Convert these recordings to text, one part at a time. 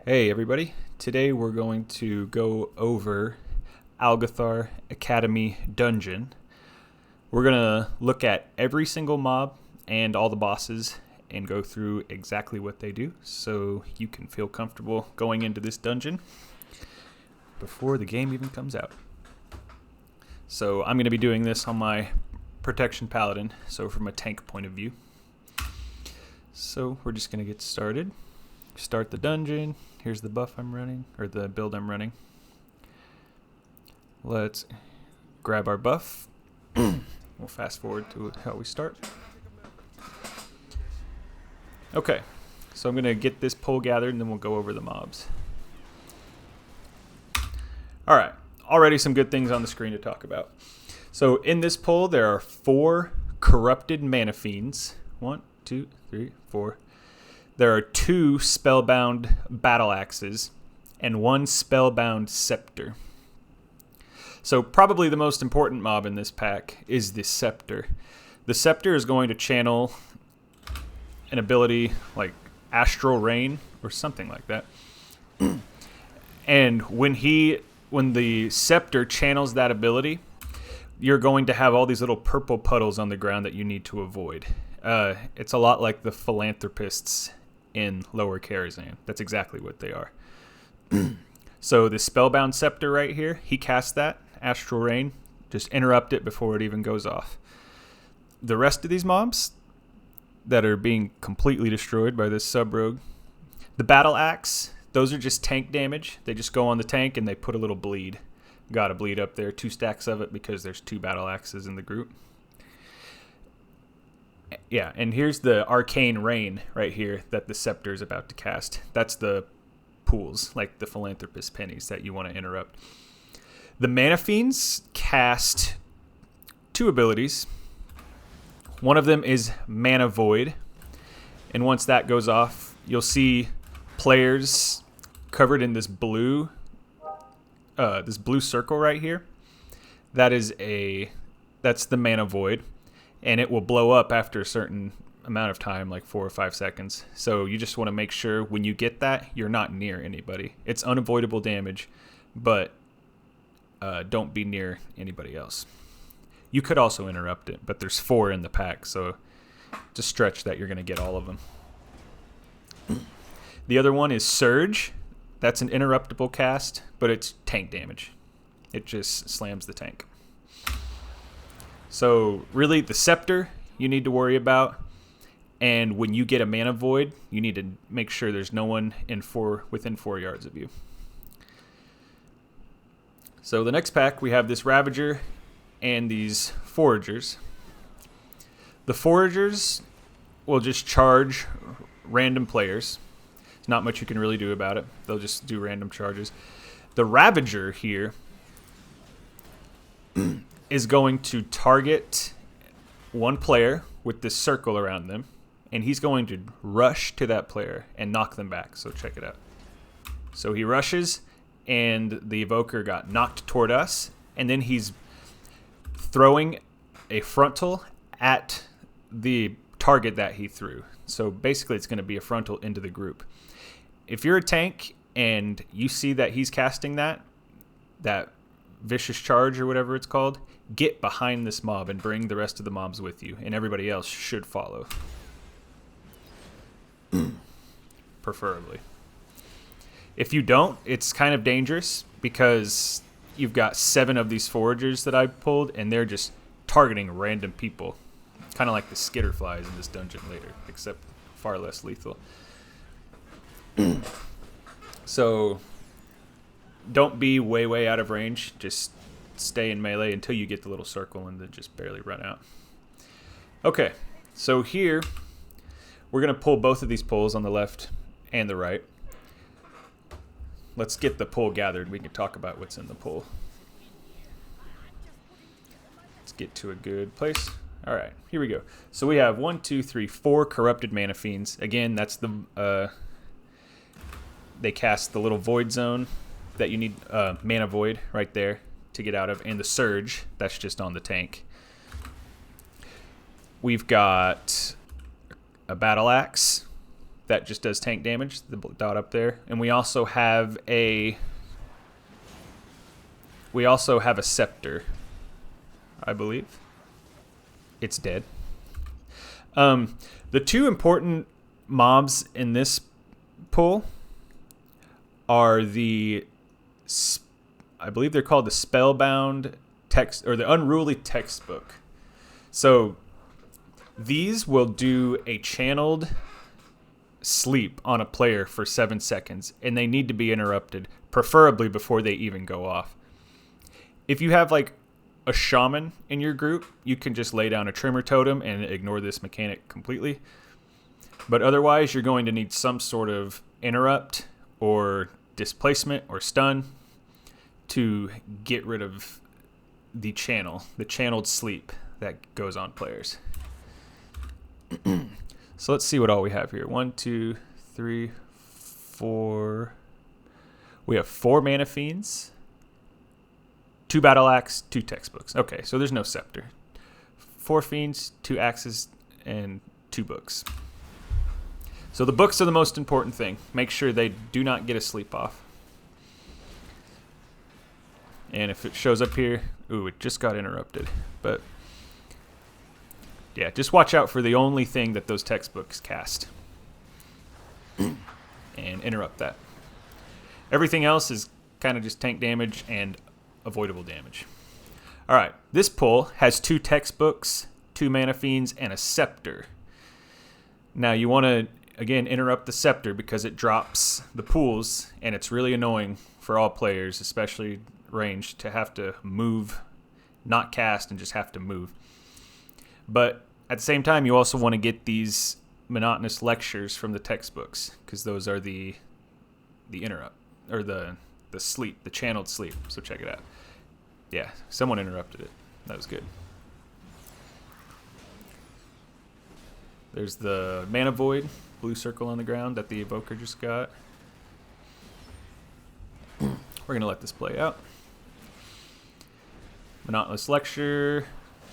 Hey everybody, today we're going to go over Algeth'ar Academy Dungeon. We're going to look at every single mob and all the bosses and go through exactly what they do so you can feel comfortable going into this dungeon before the game even comes out. So I'm going to be doing this on my Protection Paladin, so from a tank point of view. So we're just going to get started. Start the dungeon. Here's the buff I'm running, or the build I'm running. Let's grab our buff. We'll fast forward to how we start. Okay, so I'm going to get this poll gathered and then we'll go over the mobs. Alright, already some good things on the screen to talk about. So in this poll there are 4 corrupted mana fiends. 1, 2, 3, 4. There are 2 spellbound battle axes and 1 spellbound scepter. So probably the most important mob in this pack is the scepter. The scepter is going to channel an ability like Astral Rain or something like that. And when the scepter channels that ability, you're going to have all these little purple puddles on the ground that you need to avoid. It's a lot like the philanthropists in Lower Karazhan. That's exactly what they are. So the Spellbound Scepter right here, he casts that, Astral Rain. Just interrupt it before it even goes off. The rest of these mobs that are being completely destroyed by this sub-rogue, the Battle Axe, those are just tank damage. They just go on the tank and they put a little bleed. Got a bleed up there, 2 stacks of it because there's 2 Battle Axes in the group. Yeah, and here's the Arcane Rain right here that the Scepter is about to cast. That's the pools, like the Philanthropist pennies that you want to interrupt. The Mana Fiends cast 2 abilities. One of them is Mana Void, and once that goes off, you'll see players covered in this blue circle right here. That's the Mana Void. And it will blow up after a certain amount of time, like 4 or 5 seconds. So you just want to make sure when you get that, you're not near anybody. It's unavoidable damage, but don't be near anybody else. You could also interrupt it, but there's 4 in the pack, so just stretch that you're going to get all of them. The other one is Surge. That's an interruptible cast, but it's tank damage. It just slams the tank. So really the Scepter you need to worry about, and when you get a Mana Void, you need to make sure there's no one within 4 yards of you. So the next pack we have this Ravager and these Foragers. The Foragers will just charge random players. There's not much you can really do about it. They'll just do random charges. The Ravager here is going to target one player with this circle around them, and he's going to rush to that player and knock them back. So check it out. So he rushes, and the Evoker got knocked toward us, and then he's throwing a frontal at the target that he threw. So basically it's going to be a frontal into the group. If you're a tank and you see that he's casting that vicious charge or whatever it's called, get behind this mob and bring the rest of the mobs with you, and everybody else should follow. Preferably. If you don't, it's kind of dangerous because you've got 7 of these Foragers that I pulled, and they're just targeting random people. Kind of like the Skitterflies in this dungeon later, except far less lethal. So don't be way out of range. Just stay in melee until you get the little circle and then just barely run out. Okay, so here we're going to pull both of these pulls on the left and the right. Let's get the pull gathered. We can talk about what's in the pull. Let's get to a good place. All right, here we go. So we have 1, 2, 3, 4 corrupted Mana Fiends. Again, that's the they cast the little void zone that you need, Mana Void right there to get out of, and the Surge, that's just on the tank. We've got a Battle Axe, that just does tank damage, the dot up there. And we also have a scepter, I believe. It's dead. The two important mobs in this pull are I believe they're called the Spellbound text, or the Unruly Textbook. So these will do a channeled sleep on a player for 7 seconds, and they need to be interrupted, preferably before they even go off. If you have like a shaman in your group, you can just lay down a Tremor Totem and ignore this mechanic completely. But otherwise, you're going to need some sort of interrupt or displacement or stun to get rid of the channeled sleep that goes on players. So let's see what all we have here. 1, 2, 3, 4. We have 4 Mana Fiends, 2 Battle Axe, 2 Textbooks. Okay, so there's no Scepter. 4 Fiends, 2 Axes, and 2 Books. So the books are the most important thing. Make sure they do not get a sleep off. And if it shows up here, ooh, it just got interrupted. But yeah, just watch out for the only thing that those textbooks cast. And interrupt that. Everything else is kind of just tank damage and avoidable damage. All right, this pull has 2 textbooks, 2 Mana Fiends, and a Scepter. Now you want to, again, interrupt the Scepter because it drops the pools, and it's really annoying for all players, especially ranged, to have to move, not cast, and just have to move. But at the same time, you also want to get these monotonous lectures from the textbooks, because those are the interrupt, or the sleep, the channeled sleep. So check it out. Yeah, someone interrupted it. That was good. There's the Mana Void, blue circle on the ground that the Evoker just got. We're going to let this play out. Monotonous Lecture.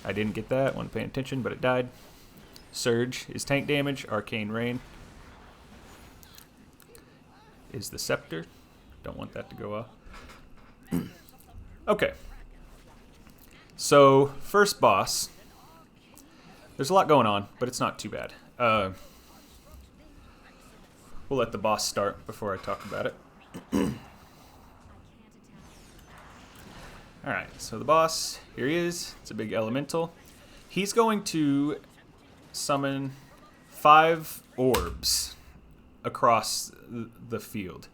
I didn't get that. Wasn't paying attention, but it died. Surge is tank damage. Arcane Rain is the Scepter. Don't want that to go off. Okay. So, first boss. There's a lot going on, but it's not too bad. We'll let the boss start before I talk about it. Alright, so the boss, here he is. It's a big elemental. He's going to summon 5 orbs across the field.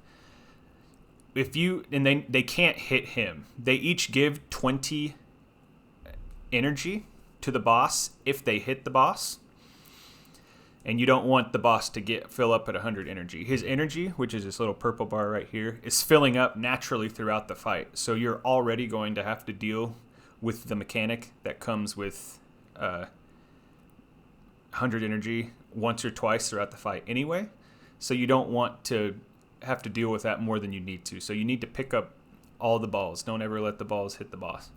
And they can't hit him. They each give 20 energy to the boss if they hit the boss. And you don't want the boss to fill up at 100 energy. His energy, which is this little purple bar right here, is filling up naturally throughout the fight. So you're already going to have to deal with the mechanic that comes with 100 energy once or twice throughout the fight anyway. So you don't want to have to deal with that more than you need to. So you need to pick up all the balls. Don't ever let the balls hit the boss.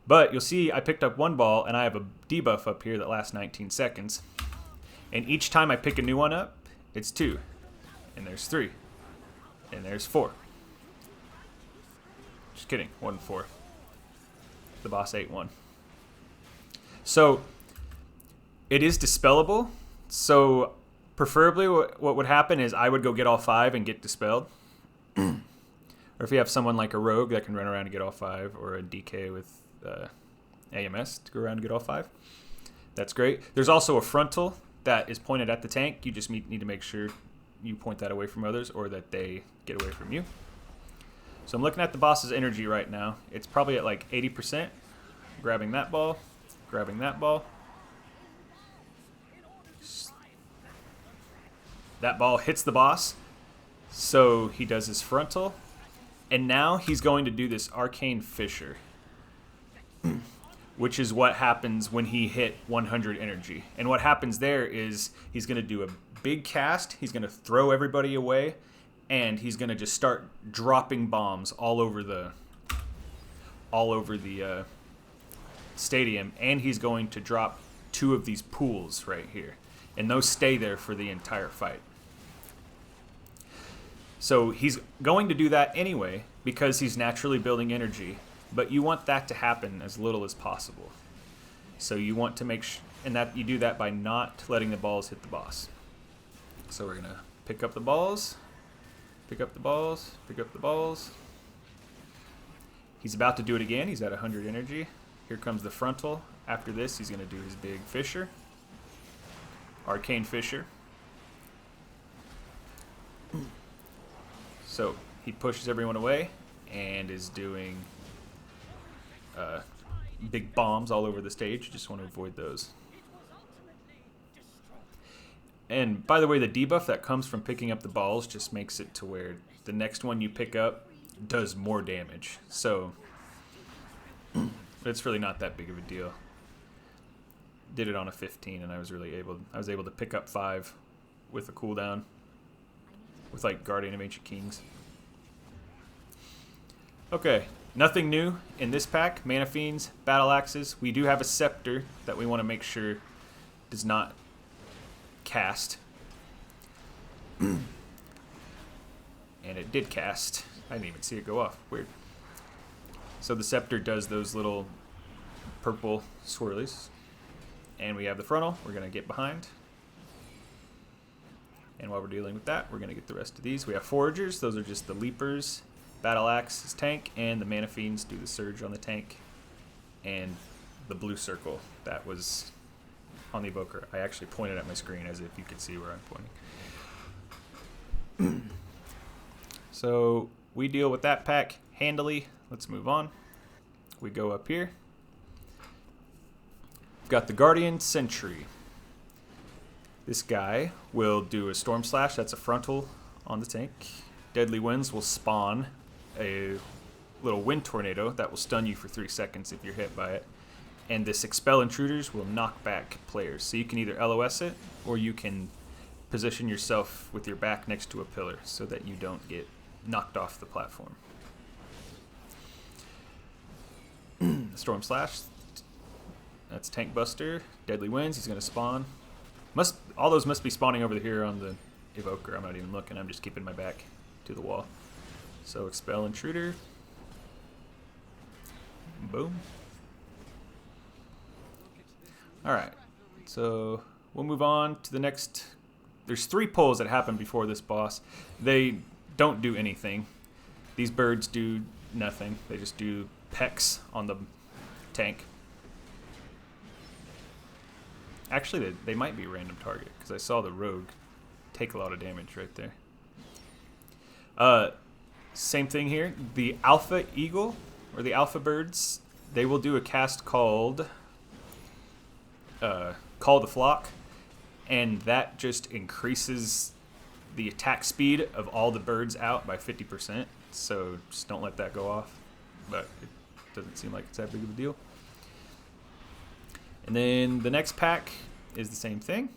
But you'll see I picked up 1 ball, and I have a debuff up here that lasts 19 seconds. And each time I pick a new one up, it's 2. And there's 3. And there's 4. Just kidding. 1 4. The boss ate 1. So it is dispellable. So preferably what would happen is I would go get all 5 and get dispelled. Or if you have someone like a rogue that can run around and get all 5, or a DK with AMS to go around and get all 5, that's great. There's also a frontal that is pointed at the tank. You just need to make sure you point that away from others, or that they get away from you. So I'm looking at the boss's energy right now. It's probably at like 80%. Grabbing that ball. Grabbing that ball. That ball hits the boss. So he does his frontal. And now he's going to do this Arcane Fissure, which is what happens when he hit 100 energy. And what happens there is he's going to do a big cast. He's going to throw everybody away, and he's going to just start dropping bombs all over the stadium. And he's going to drop 2 of these pools right here, and those stay there for the entire fight. So he's going to do that anyway because he's naturally building energy, but you want that to happen as little as possible. So you want to make and that you do that by not letting the balls hit the boss. So we're going to pick up the balls, pick up the balls, pick up the balls. He's about to do it again. He's at 100 energy. Here comes the frontal. After this, he's going to do his big Fissure. Arcane Fissure. So he pushes everyone away and is doing big bombs all over the stage. You just want to avoid those. And by the way, the debuff that comes from picking up the balls just makes it to where the next one you pick up does more damage. So it's really not that big of a deal. Did it on a 15 and I was able to pick up 5 with a cooldown with like Guardian of Ancient Kings. Okay, nothing new in this pack. Mana Fiends, Battle Axes. We do have a Scepter that we want to make sure does not cast. And it did cast. I didn't even see it go off. Weird. So the Scepter does those little purple swirlies. And we have the frontal. We're going to get behind. And while we're dealing with that, we're going to get the rest of these. We have Foragers. Those are just the Leapers. Battle Axe is tank. And the Mana Fiends do the Surge on the tank. And the blue circle that was on the Evoker. I actually pointed at my screen as if you could see where I'm pointing. So we deal with that pack handily. Let's move on. We go up here. We've got the Guardian Sentry. This guy will do a Storm Slash. That's a frontal on the tank. Deadly Winds will spawn a little wind tornado that will stun you for 3 seconds if you're hit by it. And this Expel Intruders will knock back players. So you can either LOS it, or you can position yourself with your back next to a pillar so that you don't get knocked off the platform. Storm Slash. That's Tank Buster. Deadly Winds. He's going to spawn. All those must be spawning over here on the Evoker. I'm not even looking. I'm just keeping my back to the wall. So Expel Intruder. Boom. Alright. So we'll move on to the next. There's 3 pulls that happen before this boss. They don't do anything. These birds do nothing. They just do pecks on the tank. Actually, they might be a random target, because I saw the rogue take a lot of damage right there. Same thing here. The Alpha Eagle, or the Alpha Birds, they will do a cast called Call the Flock, and that just increases the attack speed of all the birds out by 50%, so just don't let that go off. But it doesn't seem like it's that big of a deal. And then the next pack is the same thing,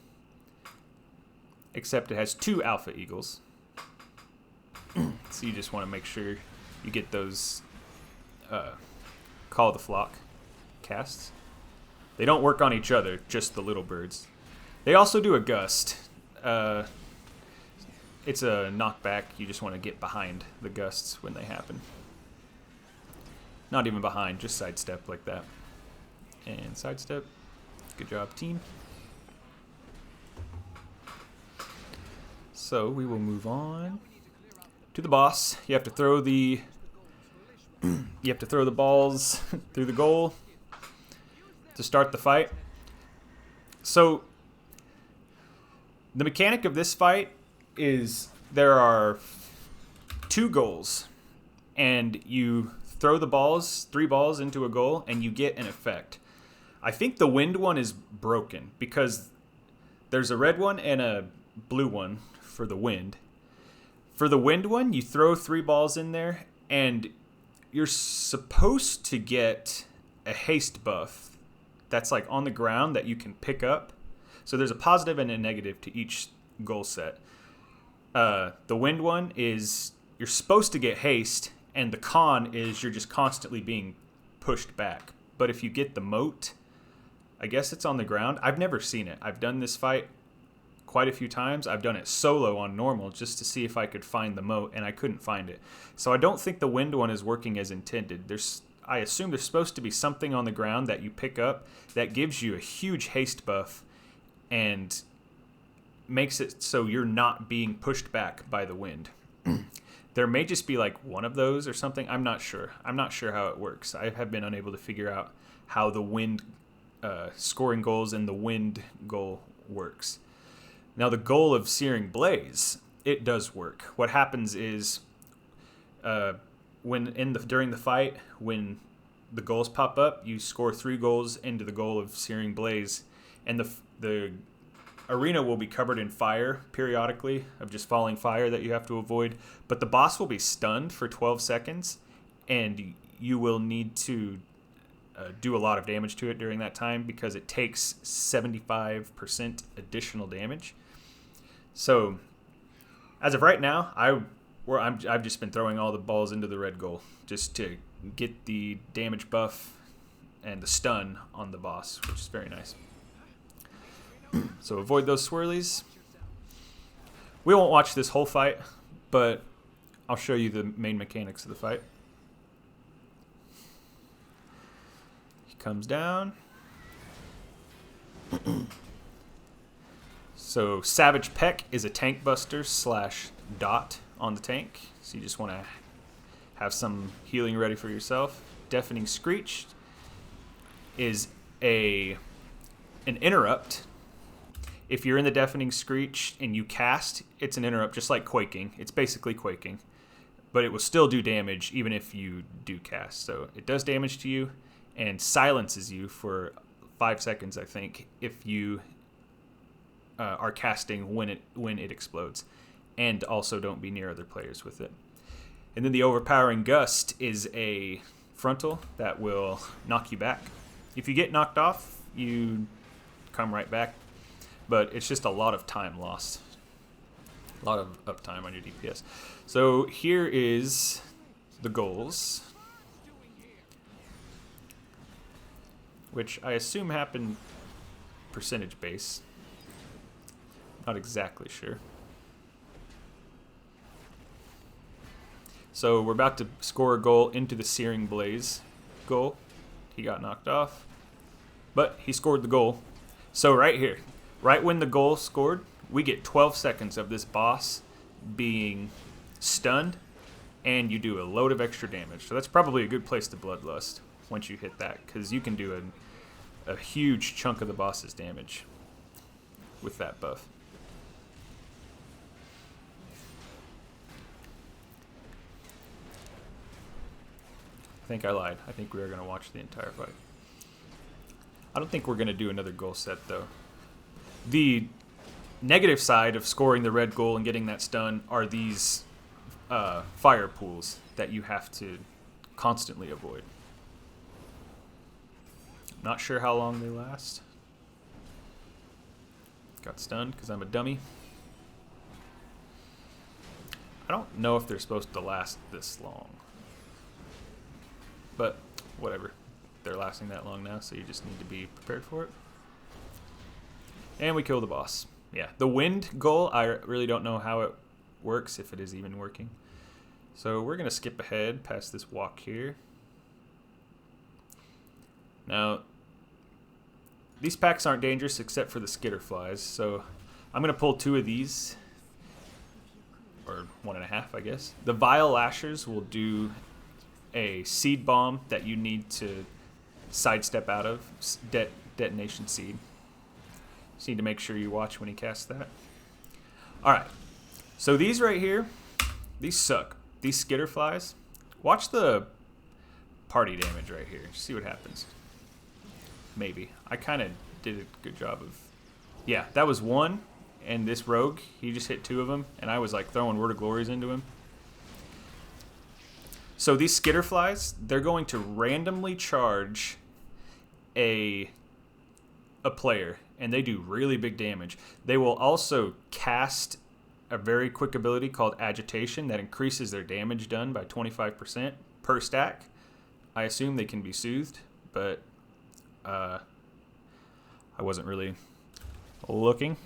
except it has 2 Alpha Eagles. So you just want to make sure you get those Call the Flock casts. They don't work on each other, just the little birds. They also do a Gust. It's a knockback. You just want to get behind the gusts when they happen. Not even behind, just sidestep like that. And sidestep. Good job, team. So we will move on to the boss. You have to throw the balls through the goal to start the fight. So the mechanic of this fight is there are 2 goals, and you throw the balls, 3 balls into a goal, and you get an effect. I think the wind one is broken because there's a red one and a blue one for the wind. For the wind one, you throw 3 balls in there, and you're supposed to get a haste buff that's like on the ground that you can pick up. So there's a positive and a negative to each goal set. The wind one is you're supposed to get haste, and the con is you're just constantly being pushed back. But if you get the moat, I guess it's on the ground. I've never seen it. I've done this fight quite a few times. I've done it solo on normal just to see if I could find the moat, and I couldn't find it. So I don't think the wind one is working as intended. I assume there's supposed to be something on the ground that you pick up that gives you a huge haste buff and makes it so you're not being pushed back by the wind. There may just be like one of those or something. I'm not sure. I'm not sure how it works. I have been unable to figure out how the wind scoring goals and the wind goal works. Now the goal of Searing Blaze, it does work. What happens is during the fight, when the goals pop up, you score 3 goals into the goal of Searing Blaze, and the arena will be covered in fire periodically, of just falling fire that you have to avoid. But the boss will be stunned for 12 seconds, and you will need to do a lot of damage to it during that time because it takes 75% additional damage. So, as of right now, I've just been throwing all the balls into the red goal just to get the damage buff and the stun on the boss, which is very nice. So avoid those swirlies. We won't watch this whole fight, but I'll show you the main mechanics of the fight. He comes down. So Savage Peck is a tank buster / dot on the tank. So you just want to have some healing ready for yourself. Deafening Screech is an interrupt. If you're in the Deafening Screech and you cast, it's an interrupt, just like Quaking. It's basically Quaking, but it will still do damage even if you do cast. So it does damage to you and silences you for 5 seconds, I think, if you are casting when it explodes. And also don't be near other players with it. And then the Overpowering Gust is a frontal that will knock you back. If you get knocked off, you come right back. But it's just a lot of time lost. A lot of uptime on your DPS. So here is the goals, which I assume happen percentage base. Not exactly sure. So we're about to score a goal into the Searing Blaze goal. He got knocked off, but he scored the goal. So right here, right when the goal scored, we get 12 seconds of this boss being stunned, and you do a load of extra damage. So that's probably a good place to Bloodlust once you hit that, because you can do a huge chunk of the boss's damage with that buff. I think I lied. I think we are going to watch the entire fight. I don't think we're going to do another goal set, though. The negative side of scoring the red goal and getting that stun are these fire pools that you have to constantly avoid. Not sure how long they last. Got stunned because I'm a dummy. I don't know if they're supposed to last this long. But whatever. They're lasting that long now, so you just need to be prepared for it. And we kill the boss. Yeah, the wind goal, I really don't know how it works, if it is even working. So we're going to skip ahead past this walk here. Now, these packs aren't dangerous except for the skitterflies, so I'm going to pull 2 of these. Or 1.5, I guess. The Vile Lashers will do a seed bomb that you need to sidestep out of. Detonation seed. Just need to make sure you watch when he casts that. Alright. So these right here, these suck. These skitterflies. Watch the party damage right here. See what happens. Maybe. I kind of did a good job of... Yeah, that was 1. And this rogue, he just hit 2 of them. And I was like throwing Word of Glories into him. So these skitterflies, they're going to randomly charge a player, and they do really big damage. They will also cast a very quick ability called Agitation that increases their damage done by 25% per stack. I assume they can be soothed, but I wasn't really looking.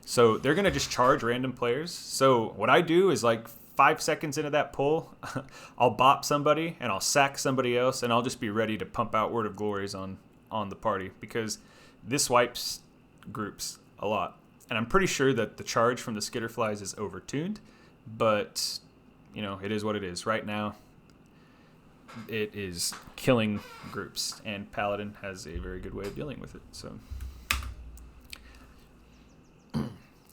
So they're going to just charge random players. So what I do is like 5 seconds into that pull, I'll bop somebody and I'll sack somebody else, and I'll just be ready to pump out Word of Glories on the party, because this wipes groups a lot. And I'm pretty sure that the charge from the Skitterflies is overtuned, but you know, it is what it is. Right now, it is killing groups, and Paladin has a very good way of dealing with it. So,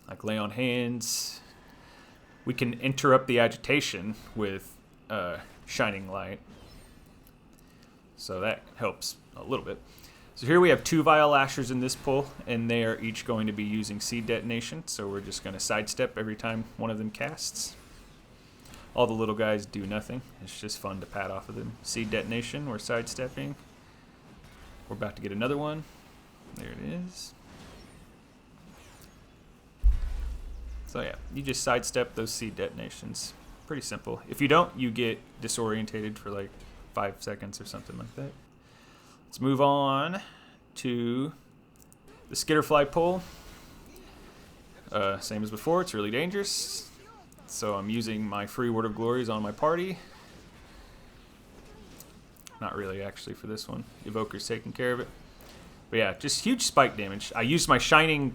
like lay on hands, we can interrupt the agitation with Shining Light. So that helps a little bit. So here we have 2 Vile Lashers in this pull, and they are each going to be using Seed Detonation. So we're just going to sidestep every time one of them casts. All the little guys do nothing. It's just fun to pat off of them. Seed Detonation, we're sidestepping. We're about to get another one. There it is. So yeah, you just sidestep those Seed Detonations. Pretty simple. If you don't, you get disorientated for like 5 seconds or something like that. Let's move on to the Skitterfly pull. Same as before, it's really dangerous. So I'm using my free Word of Glories on my party. Not really, actually, for this one. Evoker's taking care of it. But yeah, just huge spike damage. I used my Shining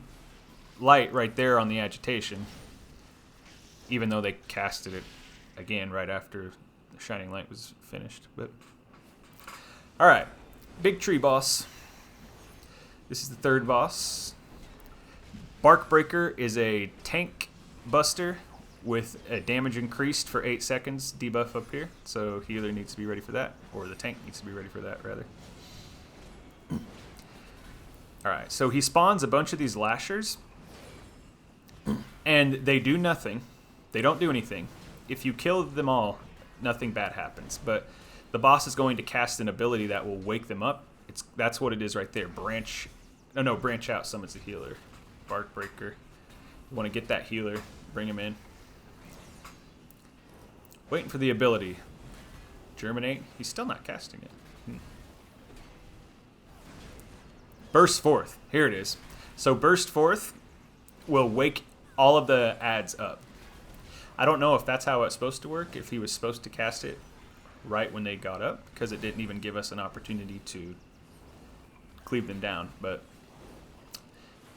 Light right there on the agitation, even though they casted it again right after the Shining Light was finished. But all right, big tree boss. This is the 3rd boss. Barkbreaker is a tank buster with a damage increased for 8 seconds debuff up here. So healer needs to be ready for that, or the tank needs to be ready for that, rather. All right, so he spawns a bunch of these lashers, and they do nothing. They don't do anything. If you kill them all, nothing bad happens. But the boss is going to cast an ability that will wake them up. That's what it is right there. Branch out summons a healer. Barkbreaker. You want to get that healer, bring him in. Waiting for the ability. Germinate. He's still not casting it. Burst Forth. Here it is. So Burst Forth will wake all of the ads up. I don't know if that's how it's supposed to work, if he was supposed to cast it right when they got up, because it didn't even give us an opportunity to cleave them down, but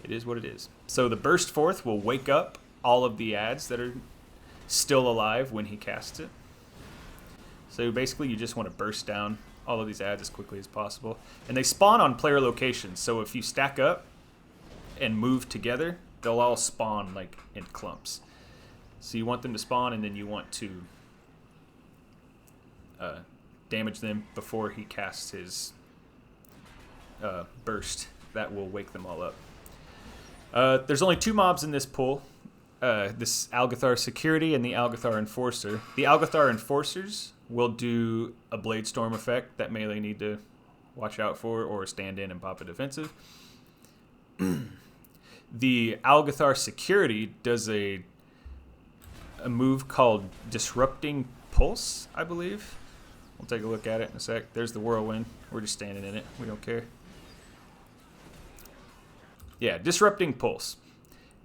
it is what it is. So the Burst Forth will wake up all of the ads that are still alive when he casts it. So basically you just want to burst down all of these ads as quickly as possible. And they spawn on player locations, so if you stack up and move together, they'll all spawn like in clumps. So you want them to spawn, and then you want to damage them before he casts his burst. That will wake them all up. There's only 2 mobs in this pool. This Algeth'ar Security and the Algeth'ar Enforcer. The Algeth'ar Enforcers will do a Blade Storm effect that melee need to watch out for, or stand in and pop a defensive. The Algeth'ar Security does a move called Disrupting Pulse, I believe. We'll take a look at it in a sec. There's the Whirlwind. We're just standing in it. We don't care. Yeah, Disrupting Pulse.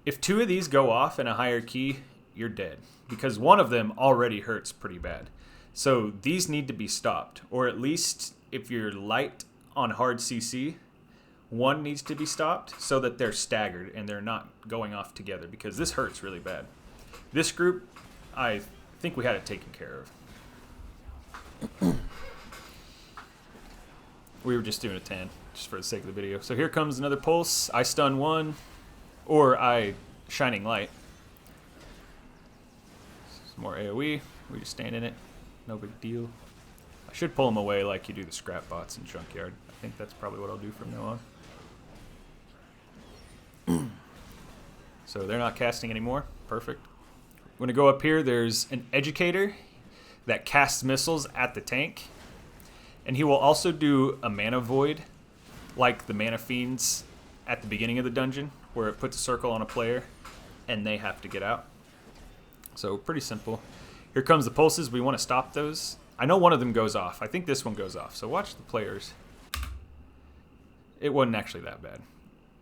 If 2 of these go off in a higher key, you're dead, because one of them already hurts pretty bad. So these need to be stopped, or at least if you're light on hard CC, one needs to be stopped so that they're staggered and they're not going off together, because this hurts really bad. This group, I think we had it taken care of. We were just doing a 10, just for the sake of the video. So here comes another pulse. I stun one, or I Shining Light. Some more AoE. We just stand in it. No big deal. I should pull them away like you do the scrap bots in Junkyard. I think that's probably what I'll do from now on. So they're not casting anymore. Perfect. I'm going to go up here. There's an Educator that casts missiles at the tank. And he will also do a Mana Void, like the Mana Fiends at the beginning of the dungeon, where it puts a circle on a player and they have to get out. So pretty simple. Here comes the pulses. We want to stop those. I know one of them goes off. I think this one goes off. So watch the players. It wasn't actually that bad.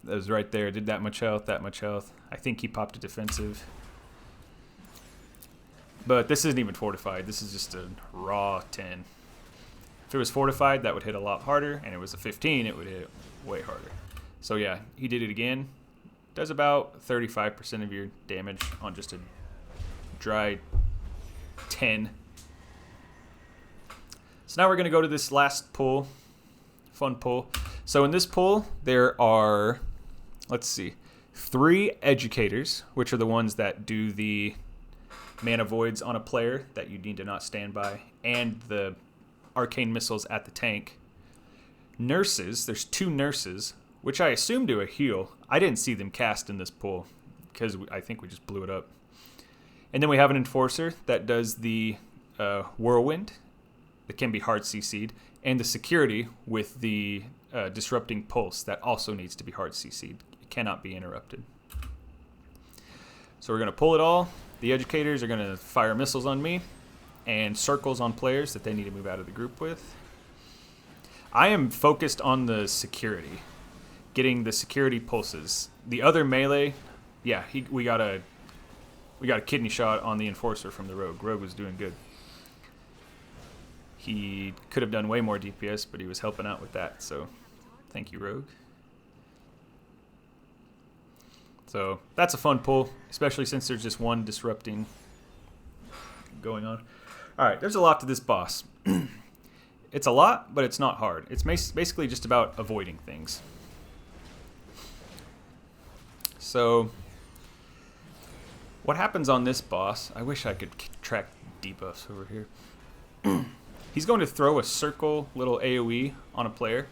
That was right there. Did that much health, that much health. I think he popped a defensive. But this isn't even fortified. This is just a raw 10. If it was fortified, that would hit a lot harder. And it was a 15, it would hit way harder. So yeah, he did it again. Does about 35% of your damage on just a dry 10. So now we're going to go to this last pull. Fun pull. So in this pull, there are, let's see, 3 educators, which are the ones that do the mana voids on a player that you need to not stand by, and the arcane missiles at the tank. Nurses, there's 2 nurses, which I assume do a heal. I didn't see them cast in this pull because I think we just blew it up. And then we have an enforcer that does the whirlwind that can be hard CC'd, and the security with the disrupting pulse that also needs to be hard CC'd. It cannot be interrupted. So we're going to pull it all. The educators are going to fire missiles on me and circles on players that they need to move out of the group with. I am focused on the security, getting the security pulses. The other melee, yeah, we got a kidney shot on the enforcer from the rogue. Rogue was doing good. He could have done way more DPS, but he was helping out with that. So thank you, Rogue. So that's a fun pull, especially since there's just one disrupting going on. All right, there's a lot to this boss. It's a lot, but it's not hard. It's basically just about avoiding things. So what happens on this boss, I wish I could track debuffs over here. He's going to throw a circle little AoE on a player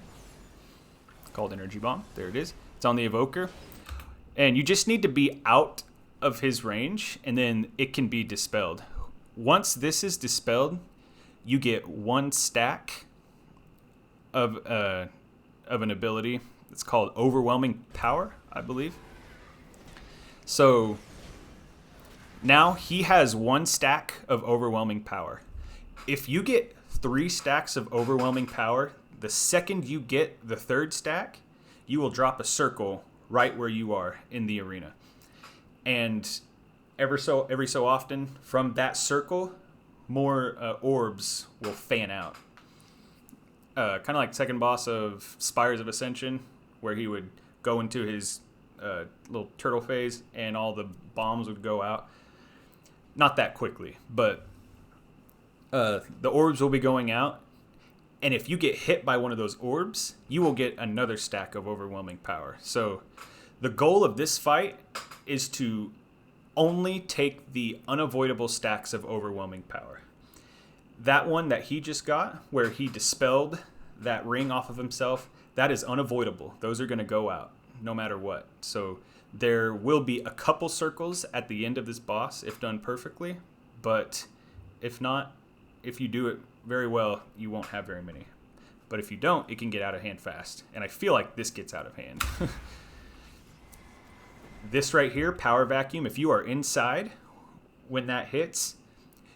called Energy Bomb. There it is. It's on the Evoker. And you just need to be out of his range, and then it can be dispelled. Once this is dispelled, you get 1 stack of an ability. It's called Overwhelming Power, I believe. So now he has 1 stack of Overwhelming Power. If you get 3 stacks of Overwhelming Power, the second you get the 3rd stack, you will drop a circle right where you are in the arena. And every so often, from that circle, more orbs will fan out. Kind of like second boss of Spires of Ascension, where he would go into his little turtle phase and all the bombs would go out. Not that quickly, but the orbs will be going out. And if you get hit by one of those orbs, you will get another stack of Overwhelming Power. So the goal of this fight is to only take the unavoidable stacks of Overwhelming Power. That one that he just got, where he dispelled that ring off of himself, that is unavoidable. Those are going to go out no matter what. So there will be a couple circles at the end of this boss if done perfectly, but if not, if you do it very well, you won't have very many. But if you don't, it can get out of hand fast. And I feel like this gets out of hand. This right here, Power Vacuum, if you are inside when that hits,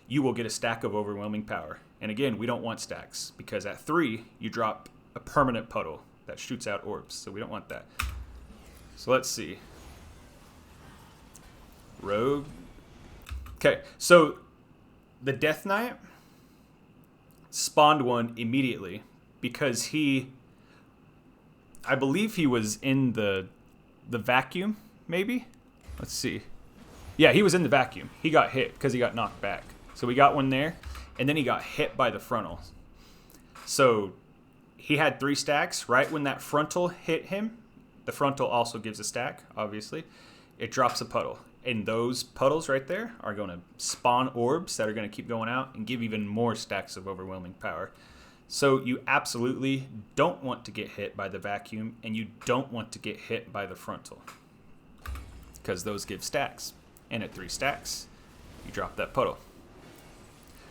you will get a stack of Overwhelming Power. And again, we don't want stacks, because at 3, you drop a permanent puddle that shoots out orbs. So we don't want that. So let's see. Rogue. Okay, so the Death Knight spawned one immediately because I believe he was in the vacuum, maybe? Let's see. Yeah, he was in the vacuum. He got hit because he got knocked back. So we got one there, and then he got hit by the frontal. So he had 3 stacks. Right when that frontal hit him, the frontal also gives a stack, obviously. It drops a puddle. And those puddles right there are going to spawn orbs that are going to keep going out and give even more stacks of Overwhelming Power. So you absolutely don't want to get hit by the vacuum, and you don't want to get hit by the frontal, because those give stacks. And at 3 stacks, you drop that puddle.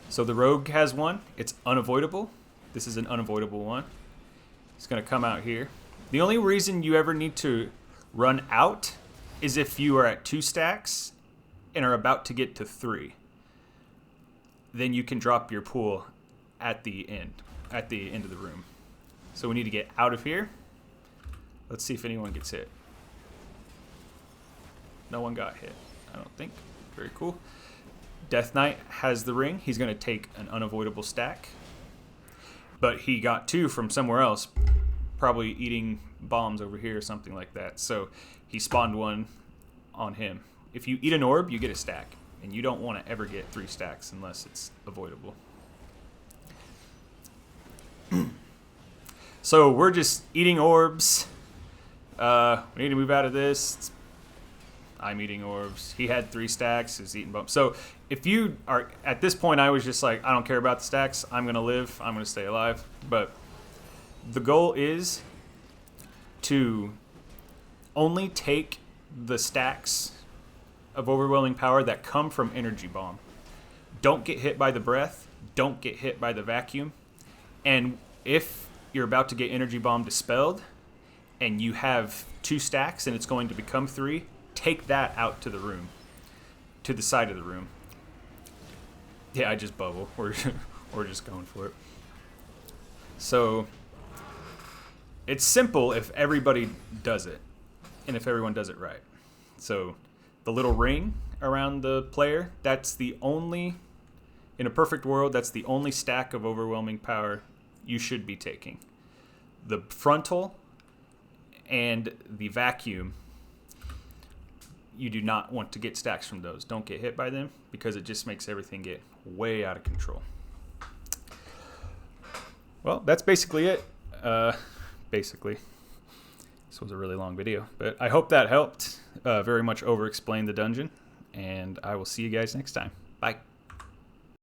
So the Rogue has one. It's unavoidable. This is an unavoidable one. It's going to come out here. The only reason you ever need to run out is if you are at 2 stacks and are about to get to 3. Then you can drop your pool at the end of the room. So we need to get out of here. Let's see if anyone gets hit. no one got hit, I don't think. Very cool. Death Knight has the ring. He's going to take an unavoidable stack. But he got 2 from somewhere else, probably eating bombs over here or something like that. So he spawned 1 on him. If you eat an orb, you get a stack. And you don't want to ever get 3 stacks unless it's avoidable. So we're just eating orbs. We need to move out of this. I'm eating orbs. He had 3 stacks. He's eating bombs. So if you are at this point, I was just like, I don't care about the stacks. I'm gonna live. I'm gonna stay alive. But the goal is to only take the stacks of overwhelming power that come from energy bomb. Don't get hit by the breath. Don't get hit by the vacuum. And if you're about to get energy bomb dispelled and you have 2 stacks and it's going to become 3, take that out to the room, to the side of the room. Yeah, I just bubble. We're just going for it. So it's simple if everybody does it and if everyone does it right. So the little ring around the player, that's the only, in a perfect world, that's the only stack of overwhelming power you should be taking. The frontal and the vacuum, you do not want to get stacks from those. Don't get hit by them because it just makes everything get way out of control. Well, that's basically it. Basically. This was a really long video, but I hope that helped. Very much over-explain the dungeon, and I will see you guys next time. Bye.